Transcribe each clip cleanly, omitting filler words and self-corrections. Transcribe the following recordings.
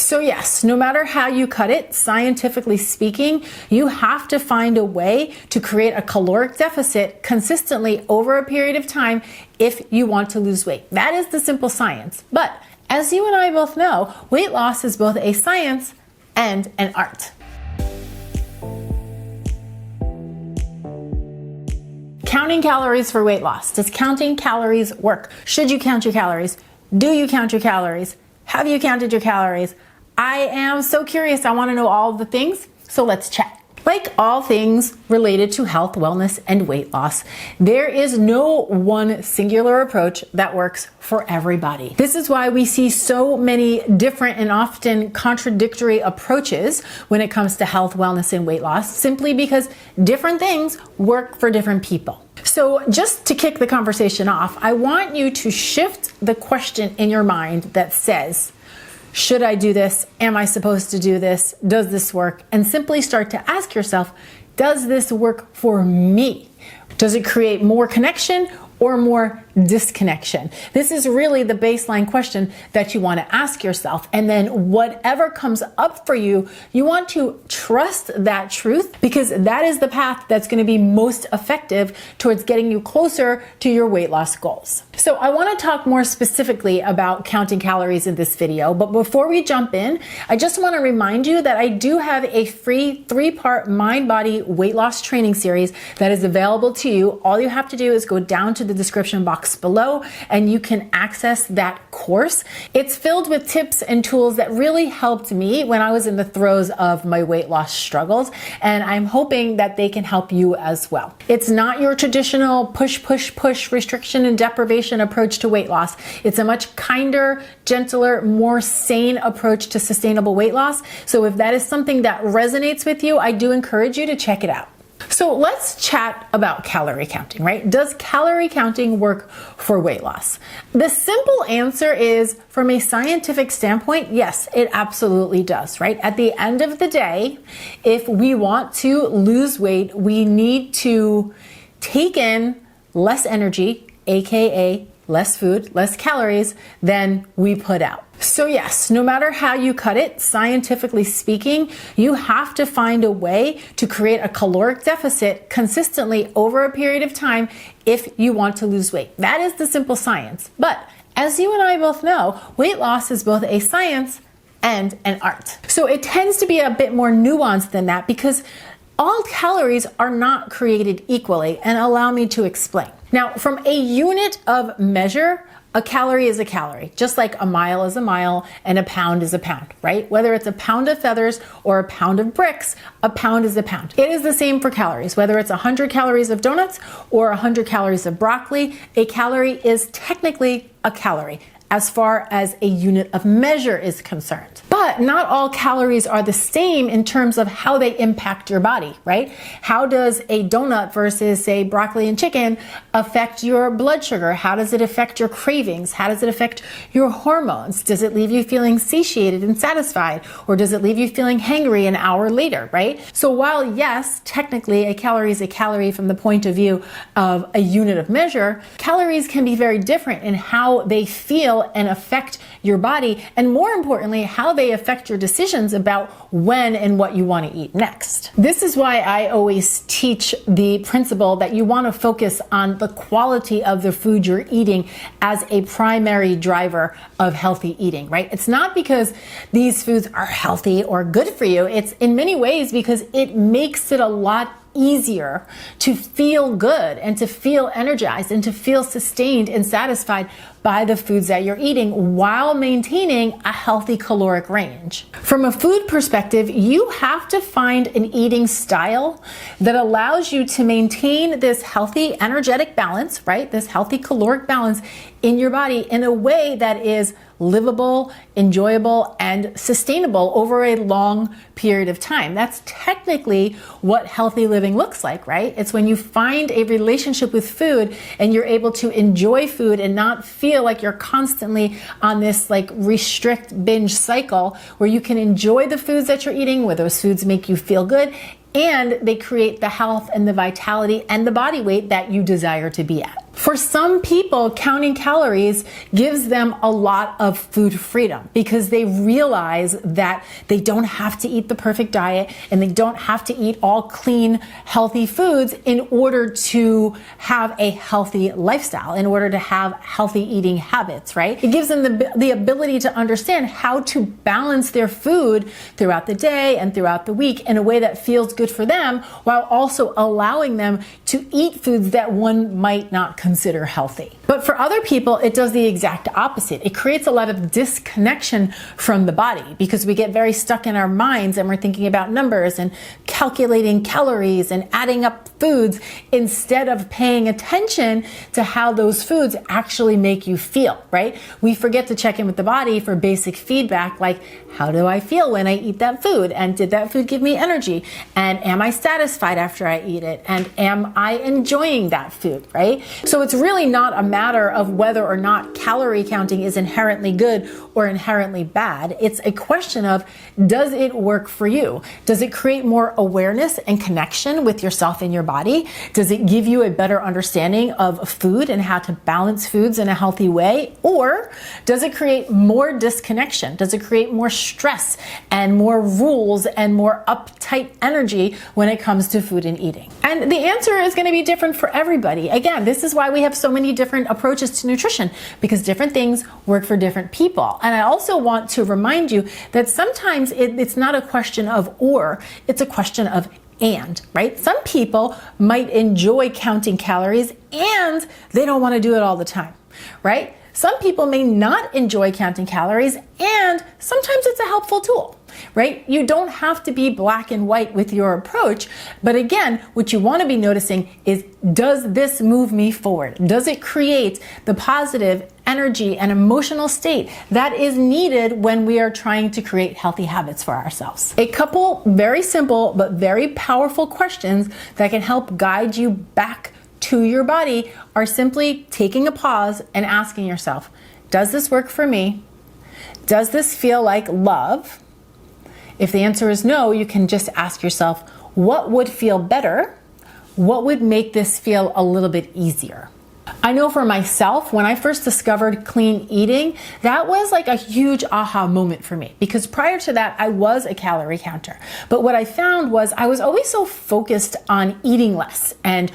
So yes, no matter how you cut it, scientifically speaking, you have to find a way to create a caloric deficit consistently over a period of time if you want to lose weight. That is the simple science. But as you and I both know, weight loss is both a science and an art. Counting calories for weight loss. Does counting calories work? Should you count your calories? Do you count your calories? Have you counted your calories? I am so curious. I want to know all the things. So let's chat. Like all things related to health, wellness, and weight loss, there is no one singular approach that works for everybody. This is why we see so many different and often contradictory approaches when it comes to health, wellness, and weight loss, simply because different things work for different people. So just to kick the conversation off, I want you to shift the question in your mind that says, should I do this? Am I supposed to do this? Does this work? And simply start to ask yourself, does this work for me? Does it create more connection or more disconnection? This is really the baseline question that you want to ask yourself. And then whatever comes up for you, you want to trust that truth, because that is the path that's going to be most effective towards getting you closer to your weight loss goals. So I want to talk more specifically about counting calories in this video. But before we jump in, I just want to remind you that I do have a free 3-part mind-body weight loss training series that is available to you. All you have to do is go down to the description box below and you can access that course. It's filled with tips and tools that really helped me when I was in the throes of my weight loss struggles, and I'm hoping that they can help you as well. It's not your traditional push, restriction and deprivation approach to weight loss. It's a much kinder, gentler, more sane approach to sustainable weight loss. So if that is something that resonates with you, I do encourage you to check it out. So let's chat about calorie counting, right? Does calorie counting work for weight loss? The simple answer is, from a scientific standpoint, yes, it absolutely does, right? At the end of the day, if we want to lose weight, we need to take in less energy, aka less food, less calories than we put out. So yes, no matter how you cut it, scientifically speaking, you have to find a way to create a caloric deficit consistently over a period of time if you want to lose weight. That is the simple science. But as you and I both know, weight loss is both a science and an art. So it tends to be a bit more nuanced than that, because all calories are not created equally, and allow me to explain. Now, from a unit of measure, a calorie is a calorie, just like a mile is a mile and a pound is a pound, right? Whether it's a pound of feathers or a pound of bricks, a pound is a pound. It is the same for calories. Whether it's 100 calories of donuts or 100 calories of broccoli, a calorie is technically a calorie as far as a unit of measure is concerned. But not all calories are the same in terms of how they impact your body, right? How does a donut versus, say, broccoli and chicken affect your blood sugar? How does it affect your cravings? How does it affect your hormones? Does it leave you feeling satiated and satisfied? Or does it leave you feeling hangry an hour later, right? So while yes, technically a calorie is a calorie from the point of view of a unit of measure, calories can be very different in how they feel and affect your body, and more importantly, how they affect your decisions about when and what you want to eat next. This is why I always teach the principle that you want to focus on the quality of the food you're eating as a primary driver of healthy eating, right? It's not because these foods are healthy or good for you. It's in many ways because it makes it a lot easier to feel good and to feel energized and to feel sustained and satisfied by the foods that you're eating while maintaining a healthy caloric range. From a food perspective, you have to find an eating style that allows you to maintain this healthy energetic balance, right? This healthy caloric balance in your body in a way that is livable, enjoyable, and sustainable over a long period of time. That's technically what healthy living looks like, right? It's when you find a relationship with food and you're able to enjoy food and not feel like you're constantly on this like restrict binge cycle, where you can enjoy the foods that you're eating, where those foods make you feel good, and they create the health and the vitality and the body weight that you desire to be at. For some people, counting calories gives them a lot of food freedom because they realize that they don't have to eat the perfect diet and they don't have to eat all clean, healthy foods in order to have a healthy lifestyle, in order to have healthy eating habits, right? It gives them the ability to understand how to balance their food throughout the day and throughout the week in a way that feels good for them, while also allowing them to eat foods that one might not consider healthy. But for other people, it does the exact opposite. It creates a lot of disconnection from the body because we get very stuck in our minds and we're thinking about numbers and calculating calories and adding up foods instead of paying attention to how those foods actually make you feel, right? We forget to check in with the body for basic feedback like, how do I feel when I eat that food? And did that food give me energy? And am I satisfied after I eat it? And am I enjoying that food, right? So it's really not a matter of whether or not calorie counting is inherently good or inherently bad. It's a question of, does it work for you? Does it create more awareness and connection with yourself and your body? Does it give you a better understanding of food and how to balance foods in a healthy way? Or does it create more disconnection? Does it create more stress and more rules and more uptight energy when it comes to food and eating? And the answer is going to be different for everybody. Again, this is why we have so many different approaches to nutrition, because different things work for different people. And I also want to remind you that sometimes it's not a question of or, it's a question of and, right? Some people might enjoy counting calories and they don't want to do it all the time, right? Some people may not enjoy counting calories and sometimes it's a helpful tool, right? You don't have to be black and white with your approach, but again, what you want to be noticing is, does this move me forward? Does it create the positive energy and emotional state that is needed when we are trying to create healthy habits for ourselves? A couple very simple but very powerful questions that can help guide you back to your body are simply taking a pause and asking yourself, does this work for me? Does this feel like love? If the answer is no, you can just ask yourself, what would feel better? What would make this feel a little bit easier? I know for myself, when I first discovered clean eating, that was like a huge aha moment for me, because prior to that, I was a calorie counter. But what I found was I was always so focused on eating less and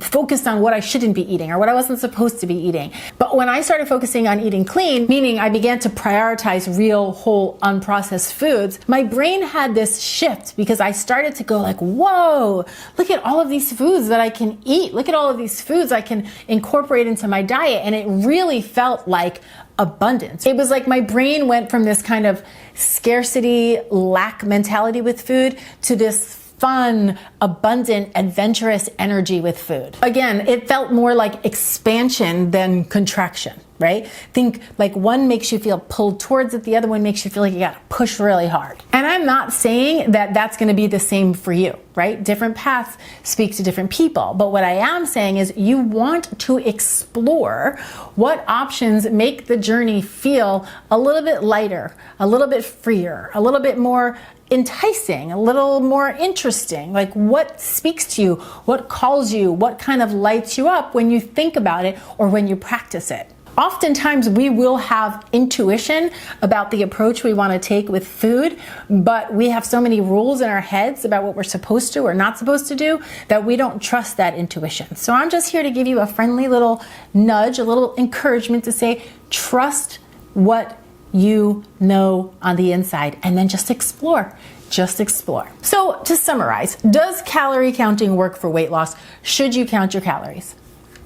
focused on what I shouldn't be eating or what I wasn't supposed to be eating. But when I started focusing on eating clean, meaning I began to prioritize real, whole, unprocessed foods, my brain had this shift because I started to go like, whoa, look at all of these foods that I can eat. Look at all of these foods I can incorporate into my diet, and it really felt like abundance. It was like my brain went from this kind of scarcity, lack mentality with food to this fun, abundant, adventurous energy with food. Again, it felt more like expansion than contraction, right? Think like one makes you feel pulled towards it, the other one makes you feel like you gotta push really hard. And I'm not saying that that's gonna be the same for you, right? Different paths speak to different people. But what I am saying is you want to explore what options make the journey feel a little bit lighter, a little bit freer, a little bit more enticing, a little more interesting. Like, what speaks to you, what calls you, what kind of lights you up when you think about it or when you practice it. Oftentimes we will have intuition about the approach we want to take with food, but we have so many rules in our heads about what we're supposed to or not supposed to do that we don't trust that intuition. So I'm just here to give you a friendly little nudge, a little encouragement to say, trust what you know on the inside, and then just explore. Just explore. So to summarize, does calorie counting work for weight loss? Should you count your calories?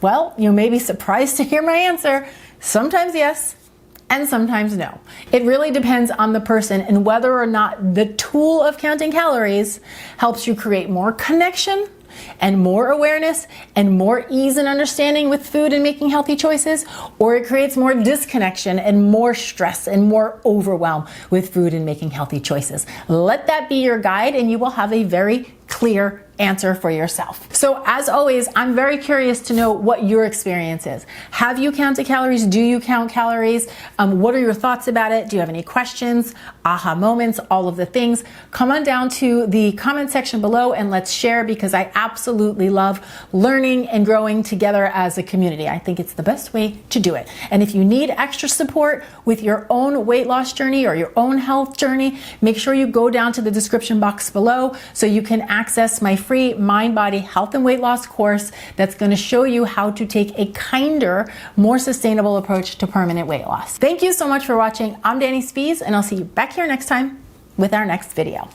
Well, you may be surprised to hear my answer. Sometimes yes, and sometimes no. It really depends on the person and whether or not the tool of counting calories helps you create more connection and more awareness and more ease and understanding with food and making healthy choices, or it creates more disconnection and more stress and more overwhelm with food and making healthy choices. Let that be your guide and you will have a very clear answer for yourself. So as always, I'm very curious to know what your experience is. Have you counted calories? Do you count calories? What are your thoughts about it? Do you have any questions, aha moments, all of the things? Come on down to the comment section below and let's share, because I absolutely love learning and growing together as a community. I think it's the best way to do it. And if you need extra support with your own weight loss journey or your own health journey, make sure you go down to the description box below so you can access my free mind, body, health and weight loss course that's going to show you how to take a kinder, more sustainable approach to permanent weight loss. Thank you so much for watching. I'm Dani Spies, and I'll see you back here next time with our next video.